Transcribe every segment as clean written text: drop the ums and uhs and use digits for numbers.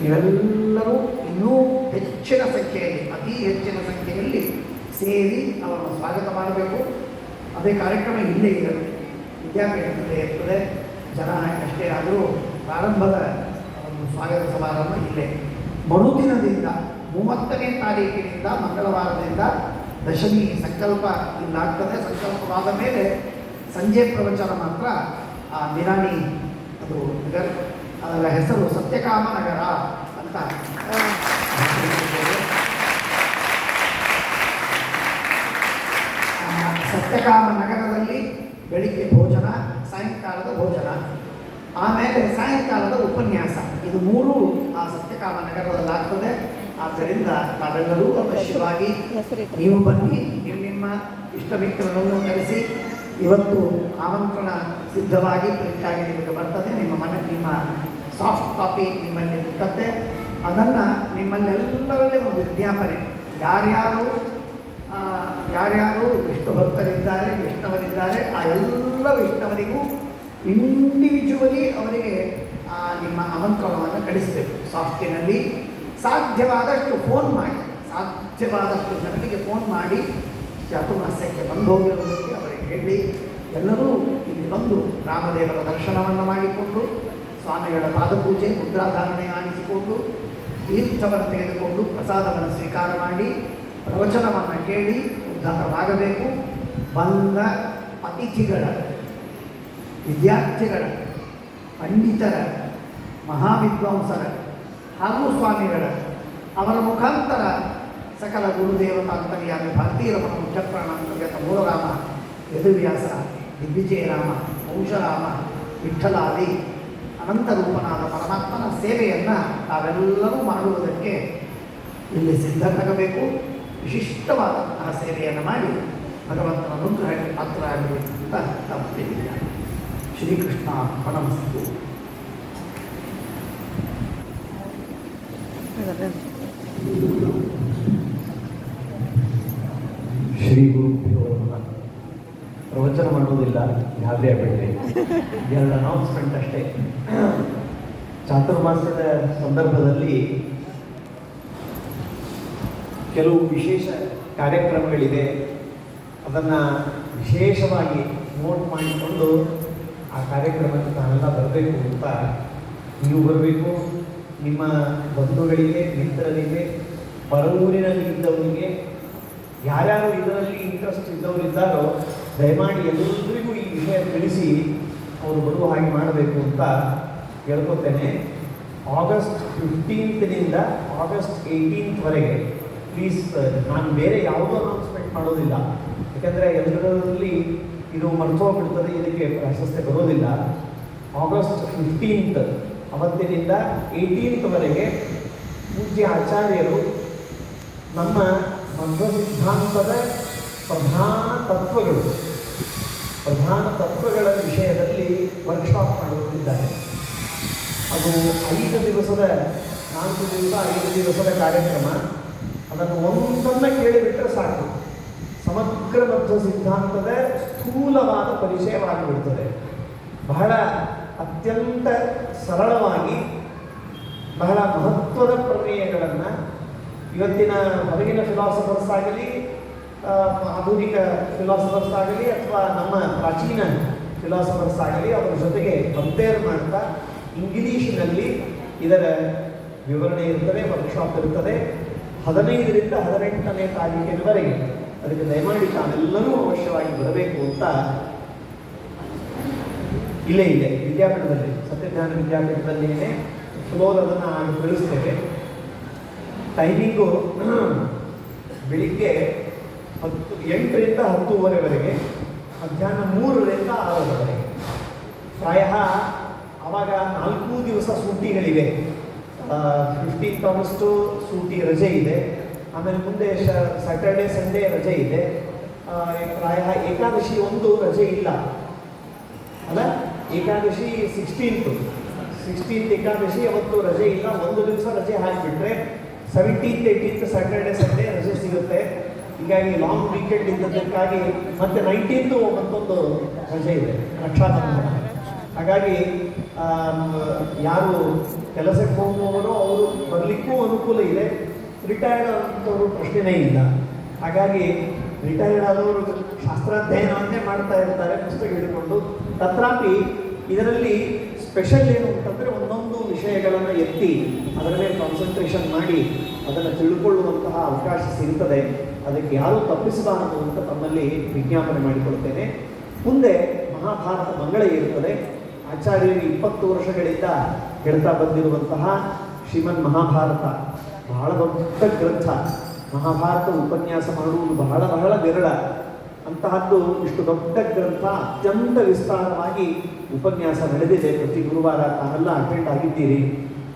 ನೀವೆಲ್ಲರೂ ಇನ್ನೂ ಹೆಚ್ಚಿನ ಸಂಖ್ಯೆಯಲ್ಲಿ, ಅತಿ ಹೆಚ್ಚಿನ ಸಂಖ್ಯೆಯಲ್ಲಿ ಸೇರಿ ಅವರನ್ನು ಸ್ವಾಗತ ಮಾಡಬೇಕು. ಅದೇ ಕಾರ್ಯಕ್ರಮ ಇಲ್ಲೇ ಇರುತ್ತೆ, ವಿದ್ಯಾಪೀಠದಲ್ಲೇ ಇರ್ತದೆ. ಜನ ಅಷ್ಟೇ ಆದರೂ ಪ್ರಾರಂಭದ ಒಂದು ಸ್ವಾಗತ ಸಮಾರಂಭ ಇಲ್ಲೇ. ಮರುದಿನದಿಂದ 30ನೇ ತಾರೀಕಿನಿಂದ ಮಂಗಳವಾರದಿಂದ ದಶಮಿ ಸಂಕಲ್ಪ ಇಲ್ಲಾಗ್ತದೆ. ಸಂಕಲ್ಪವಾದ ಮೇಲೆ ಸಂಜೆ ಪ್ರವಚನ ಮಾತ್ರ ಆ ನಿರಾಣಿ, ಅದು ಅದರ ಹೆಸರು ಸತ್ಯಕಾಮ ನಗರ ಅಂತ. ಸತ್ಯಕಾಮ ನಗರದಲ್ಲಿ ಬೆಳಿಗ್ಗೆ ಭೋಜನ, ಸಾಯಂಕಾಲದ ಭೋಜನ, ಆಮೇಲೆ ಸಾಯಂಕಾಲದ ಉಪನ್ಯಾಸ. ಇದು ಮೂರು ಆ ಸತ್ಯಕಾಮ ನಗರದಲ್ಲಾಗ್ತದೆ. ಆದ್ದರಿಂದ ತಾವೆಲ್ಲರೂ ಅವಶ್ಯವಾಗಿ ನೀವು ಬನ್ನಿ, ನಿಮ್ಮ ಇಷ್ಟ ಮಿತ್ರರನ್ನು ಕರೆಸಿ. ಇವತ್ತು ಆಮಂತ್ರಣ ಸಿದ್ಧವಾಗಿ ಪ್ರಿಂಟಾಗಿ ನಿಮಗೆ ಬರ್ತದೆ. ನಿಮ್ಮ ಸಾಫ್ಟ್ ಕಾಪಿ ನಿಮ್ಮಲ್ಲಿ ಇರ್ತದೆ. ಅದನ್ನು ನಿಮ್ಮಲ್ಲೆಲ್ಲರಲ್ಲಿ ಒಂದು ವಿಜ್ಞಾಪನೆ, ಯಾರ್ಯಾರು ವಿಷ್ಣು ಭಕ್ತರಿದ್ದಾರೆ, ವಿಷ್ಣವರಿದ್ದಾರೆ, ಆ ಎಲ್ಲ ವಿಷ್ಣವರಿಗೂ ಇಂಡಿವಿಜುವಲಿ ಅವರಿಗೆ ನಿಮ್ಮ ಆಮಂತ್ರಣವನ್ನು ಕಳಿಸಬೇಕು. ಸಾಫ್ಟಿನಲ್ಲಿ ಸಾಧ್ಯವಾದಷ್ಟು ಫೋನ್ ಮಾಡಿ, ಸಾಧ್ಯವಾದಷ್ಟು ಜನರಿಗೆ ಫೋನ್ ಮಾಡಿ ಚಾತುರ್ಮಾಸ್ಯಕ್ಕೆ ಬಂದು ಹೋಗಿರುವುದಕ್ಕೆ ಅವರಿಗೆ ಹೇಳಿ. ಎಲ್ಲರೂ ಇಲ್ಲಿ ಬಂದು ರಾಮದೇವರ ದರ್ಶನವನ್ನು ಮಾಡಿಕೊಂಡು, ಸ್ವಾಮಿಗಳ ಪಾದಪೂಜೆ, ಮುದ್ರಾಧಾರಣೆ ಆಣಿಸಿಕೊಂಡು, ತೀರ್ಥವನ್ನು ತೆಗೆದುಕೊಂಡು ಪ್ರಸಾದವನ್ನು ಸ್ವೀಕಾರ ಮಾಡಿ ಪ್ರವಚನವನ್ನು ಕೇಳಿ ಉದ್ಧಾರವಾಗಬೇಕು. ಬಂದ ಅತಿಥಿಗಳ, ವಿದ್ಯಾರ್ಥಿಗಳ, ಪಂಡಿತರ, ಮಹಾವಿದ್ವಾಂಸರ ಹಾಗೂ ಸ್ವಾಮಿಗಳ, ಅವರ ಮುಖಾಂತರ ಸಕಲ ಗುರುದೇವತಾಂತರ್ಯಾಮಿ ಭಾರತೀಯ ರಮಣ ಮುಖ್ಯಪ್ರಾಣಾಂತರ್ಗತ ಮೂಲರಾಮ, ಯದುವ್ಯಾಸ, ದಿಗ್ವಿಜಯರಾಮ, ವಂಶರಾಮ, ವಿಠ್ಠಲಾದಿ ಅನಂತರೂಪನಾದ ಪರಮಾತ್ಮನ ಸೇವೆಯನ್ನು ತಾವೆಲ್ಲರೂ ಮಾಡುವುದಕ್ಕೆ ಇಲ್ಲಿ ಸಿದ್ಧರಾಗಬೇಕು. ವಿಶಿಷ್ಟವಾದಂತಹ ಸೇವೆಯನ್ನು ಮಾಡಿ ಭಗವಂತನ ಅನುಗ್ರಹಕ್ಕೆ ಪಾತ್ರರಾಗಬೇಕು ಅಂತ ತಪ್ಪಿಲ್ಲ. ಶ್ರೀಕೃಷ್ಣ ಅರ್ಪಣಮಸ್ತು. ಶ್ರೀ ಗುರುಭ್ಯೋ ನಮಃ. ಪ್ರವಚನ ಮಾಡುವುದಿಲ್ಲ, ಗಾಬರಿ ಆಗಬೇಡಿ. ಎರಡು ಅನೌನ್ಸ್ಮೆಂಟ್ ಅಷ್ಟೇ. ಚಾತುರ್ಮಾಸ್ಯದ ಸಂದರ್ಭದಲ್ಲಿ ಕೆಲವು ವಿಶೇಷ ಕಾರ್ಯಕ್ರಮಗಳಿದೆ. ಅದನ್ನು ವಿಶೇಷವಾಗಿ ನೋಟ್ ಮಾಡಿಕೊಂಡು ಆ ಕಾರ್ಯಕ್ರಮಕ್ಕೆ ತಾವೆಲ್ಲ ಬರಬೇಕು ಅಂತ. ನೀವು ಬರಬೇಕು. ನಿಮ್ಮ ಬಂಧುಗಳಿಗೆ, ಮಿತ್ರರಿಗೆ, ಪರವೂರಿನಲ್ಲಿ ಇದ್ದವರಿಗೆ, ಯಾರ್ಯಾರು ಇದರಲ್ಲಿ ಇಂಟ್ರೆಸ್ಟ್ ಇದ್ದವರಿದ್ದಾರೋ ದಯಮಾಡಿ ಎಲ್ಲರಿಗೂ ಈ ವಿಷಯ ತಿಳಿಸಿ ಅವರು ಬರುವ ಹಾಗೆ ಮಾಡಬೇಕು ಅಂತ ಕೇಳ್ಕೊತೇನೆ. ಆಗಸ್ಟ್ 15ನಿಂದ ಆಗಸ್ಟ್ 18ವರೆಗೆ ಪ್ಲೀಸ್. ನಾನು ಬೇರೆ ಯಾವುದೂ ಅನೌನ್ಸ್ಮೆಂಟ್ ಮಾಡೋದಿಲ್ಲ, ಯಾಕೆಂದರೆ ಎಲ್ಲರಲ್ಲಿ ಇದು ಮರ್ತೋಗ್ಬಿಡ್ತದೆ, ಇದಕ್ಕೆ ಪ್ರಾಶಸ್ತ್ಯ ಬರೋದಿಲ್ಲ. ಆಗಸ್ಟ್ 15 ಅವತ್ತಿನಿಂದ 18ವರೆಗೆ ಪೂಜ್ಯ ಆಚಾರ್ಯರು ನಮ್ಮ ಮಧ್ವ ಸಿದ್ಧಾಂತದ ಪ್ರಧಾನ ತತ್ವಗಳ ವಿಷಯದಲ್ಲಿ ವರ್ಕ್ಶಾಪ್ ಮಾಡುತ್ತಿದ್ದಾರೆ. ಅದು 5 ದಿವಸದ 5 ದಿವಸದ ಕಾರ್ಯಕ್ರಮ. ಅದನ್ನು ಒಂದನ್ನು ಕೇಳಿಬಿಟ್ರೆ ಸಾಕು, ಸಮಗ್ರ ಮಧ್ವ ಸಿದ್ಧಾಂತದ ಸ್ಥೂಲವಾದ ಪರಿಚಯವಾಗಿಬಿಡ್ತದೆ. ಬಹಳ ಅತ್ಯಂತ ಸರಳವಾಗಿ ಬಹಳ ಮಹತ್ವದ ಪ್ರಮೇಯಗಳನ್ನು ಇವತ್ತಿನ ಹೊರಗಿನ ಫಿಲಾಸಫರ್ಸ್ ಆಗಲಿ, ಆಧುನಿಕ ಫಿಲಾಸಫರ್ಸ್ ಆಗಲಿ, ಅಥವಾ ನಮ್ಮ ಪ್ರಾಚೀನ ಫಿಲಾಸಫರ್ಸ್ ಆಗಲಿ, ಅವರ ಜೊತೆಗೆ ಕಂಪೇರ್ ಮಾಡ್ತಾ ಇಂಗ್ಲೀಷಿನಲ್ಲಿ ಇದರ ವಿವರಣೆ ಇರ್ತದೆ, ವರ್ಕ್ಶಾಪ್ ಇರ್ತದೆ. 15ರಿಂದ 18ನೇ ತಾರೀಕಿನವರೆಗೆ. ಅದಕ್ಕೆ ದಯಮಾಡಿ ತಾವೆಲ್ಲರೂ ಅವಶ್ಯವಾಗಿ ಬರಬೇಕು ಅಂತ. ಇಲ್ಲೇ ಇದೆ ವಿದ್ಯಾಪೀಠದಲ್ಲಿ, ಸತ್ಯಜ್ಞಾನ ವಿದ್ಯಾಪೀಠದಲ್ಲಿಯೇ ಸುಲೋದನ್ನು ನಾನು ತಿಳಿಸ್ತೇವೆ. ಟೈಮಿಂಗು ಬೆಳಿಗ್ಗೆ 8ರಿಂದ 10:30ವರೆಗೆ, ಮಧ್ಯಾಹ್ನ 3ರಿಂದ 6ರವರೆಗೆ. ಪ್ರಾಯ ಆವಾಗ 4 ದಿವಸ ಸೂಟಿಗಳಿವೆ. 15th ಆಗಸ್ಟು ಸೂಟಿ ರಜೆ ಇದೆ. ಆಮೇಲೆ ಮುಂದೆ ಸ್ಯಾಟರ್ಡೆ ಸಂಡೇ ರಜೆ ಇದೆ. ಪ್ರಾಯ ಏಕಾದಶಿ ಒಂದು ರಜೆ ಇಲ್ಲ ಅಲ್ಲ. ಏಕಾದಶಿ 16th ಏಕಾದಶಿ ಅವತ್ತು ರಜೆ ಇಲ್ಲ. ಒಂದು ದಿವಸ ರಜೆ ಹಾಕಿಬಿಟ್ರೆ 17th 18th ಸ್ಯಾಟರ್ಡೆ ಸಂಡೇ ರಜೆ ಸಿಗುತ್ತೆ. ಹೀಗಾಗಿ ಲಾಂಗ್ ವೀಕೆಂಡ್ ಇದ್ದದಕ್ಕಾಗಿ ಮತ್ತೆ 19th ಮತ್ತೊಂದು ರಜೆ ಇದೆ, ರಕ್ಷಾಬಂಧನ. ಹಾಗಾಗಿ ಯಾರು ಕೆಲಸಕ್ಕೆ ಹೋಗುವವರೋ ಅವರು ಬರಲಿಕ್ಕೂ ಅನುಕೂಲ ಇದೆ, ರಿಟೈರ್ಡ್ ಅಂತವರು ಪ್ರಶ್ನೆನೇ ಇಲ್ಲ. ಹಾಗಾಗಿ ರಿಟೈರ್ಡ್ ಆದವರು ಶಾಸ್ತ್ರಾಧ್ಯಯನವನ್ನೇ ಮಾಡ್ತಾ ಇರ್ತಾರೆ ಪುಸ್ತಕ ಹಿಡ್ಕೊಂಡು. ತತ್ರಾಪಿ ಇದರಲ್ಲಿ ಸ್ಪೆಷಲ್ ಏನು ಅಂತಂದರೆ ಒಂದೊಂದು ವಿಷಯಗಳನ್ನು ಎತ್ತಿ ಅದರ ಮೇಲೆ ಕಾನ್ಸಂಟ್ರೇಷನ್ ಮಾಡಿ ಅದನ್ನು ತಿಳ್ಕೊಳ್ಳುವಂತಹ ಅವಕಾಶ ಸಿಗುತ್ತದೆ. ಅದಕ್ಕೆ ಯಾರೂ ತಪ್ಪಿಸಬಾರದು ಅಂತ ತಮ್ಮಲ್ಲಿ ವಿಜ್ಞಾಪನೆ ಮಾಡಿಕೊಳ್ತೇನೆ. ಮುಂದೆ ಮಹಾಭಾರತ ಮಂಗಳ ಇರುತ್ತದೆ. ಆಚಾರ್ಯರು 20 ವರ್ಷಗಳಿಂದ ಹೇಳ್ತಾ ಬಂದಿರುವಂತಹ ಶ್ರೀಮನ್ ಮಹಾಭಾರತ ಬಹಳ ದೊಡ್ಡ ಗ್ರಂಥ. ಮಹಾಭಾರತ ಉಪನ್ಯಾಸ ಮಾಡುವುದು ಬಹಳ ಬಹಳ ವಿರಳ. ಅಂತಹದ್ದು ಇಷ್ಟು ದೊಡ್ಡ ಗ್ರಂಥ ಅತ್ಯಂತ ವಿಸ್ತಾರವಾಗಿ ಉಪನ್ಯಾಸ ನಡೆದಿದೆ. ಪ್ರತಿ ಗುರುವಾರ ತಾವೆಲ್ಲ ಅಟೆಂಡ್ ಆಗಿದ್ದೀರಿ.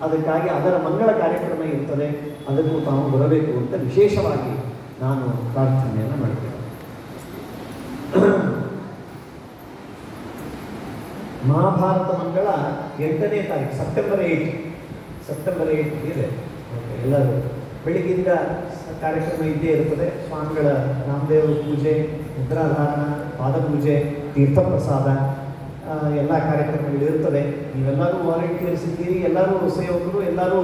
ಅದಕ್ಕಾಗಿ ಅದರ ಮಂಗಳ ಕಾರ್ಯಕ್ರಮ ಇರ್ತದೆ, ಅದಕ್ಕೂ ತಾವು ಬರಬೇಕು ಅಂತ ವಿಶೇಷವಾಗಿ ನಾನು ಪ್ರಾರ್ಥನೆಯನ್ನು ಮಾಡ್ತೇನೆ. ಮಹಾಭಾರತ ಮಂಗಳ 8ನೇ ತಾರೀಕು ಸೆಪ್ಟೆಂಬರ್ 8 ಇದೆ. ಎಲ್ಲರೂ ಬೆಳಿಗ್ಗಿಂದ ಕಾರ್ಯಕ್ರಮ ಇದ್ದೇ ಇರುತ್ತದೆ. ಸ್ವಾಮಿಗಳ ರಾಮದೇವರ ಪೂಜೆ, ಮುದ್ರಾಧಾರಣ, ಪಾದಪೂಜೆ, ತೀರ್ಥಪ್ರಸಾದ ಎಲ್ಲ ಕಾರ್ಯಕ್ರಮಗಳು ಇರ್ತದೆ. ನೀವೆಲ್ಲರೂ ವಾಲಂಟಿಯರ್ಸ್ ಇದ್ದೀರಿ, ಎಲ್ಲರೂ ಸೇವಕರು, ಎಲ್ಲರೂ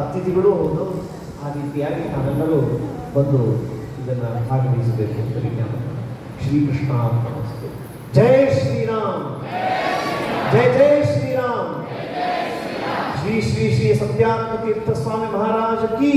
ಅತಿಥಿಗಳು ಹೌದು. ಆ ರೀತಿಯಾಗಿ ನಾವೆಲ್ಲರೂ ಬಂದು ಇದನ್ನು ಭಾಗವಹಿಸಬೇಕು ಅಂತ ವಿಜ್ಞಾಪನೆ. ಶ್ರೀಕೃಷ್ಣ ಅರ್ಪಣಮಸ್ತು. ಜೈ ಶ್ರೀರಾಮ್, ಜೈ ಜೈ ಶ್ರೀರಾಮ್. ಶ್ರೀ ಶ್ರೀ ಶ್ರೀ ಸತ್ಯಾತ್ಮ ತೀರ್ಥ ಸ್ವಾಮಿ ಮಹಾರಾಜ ಕಿ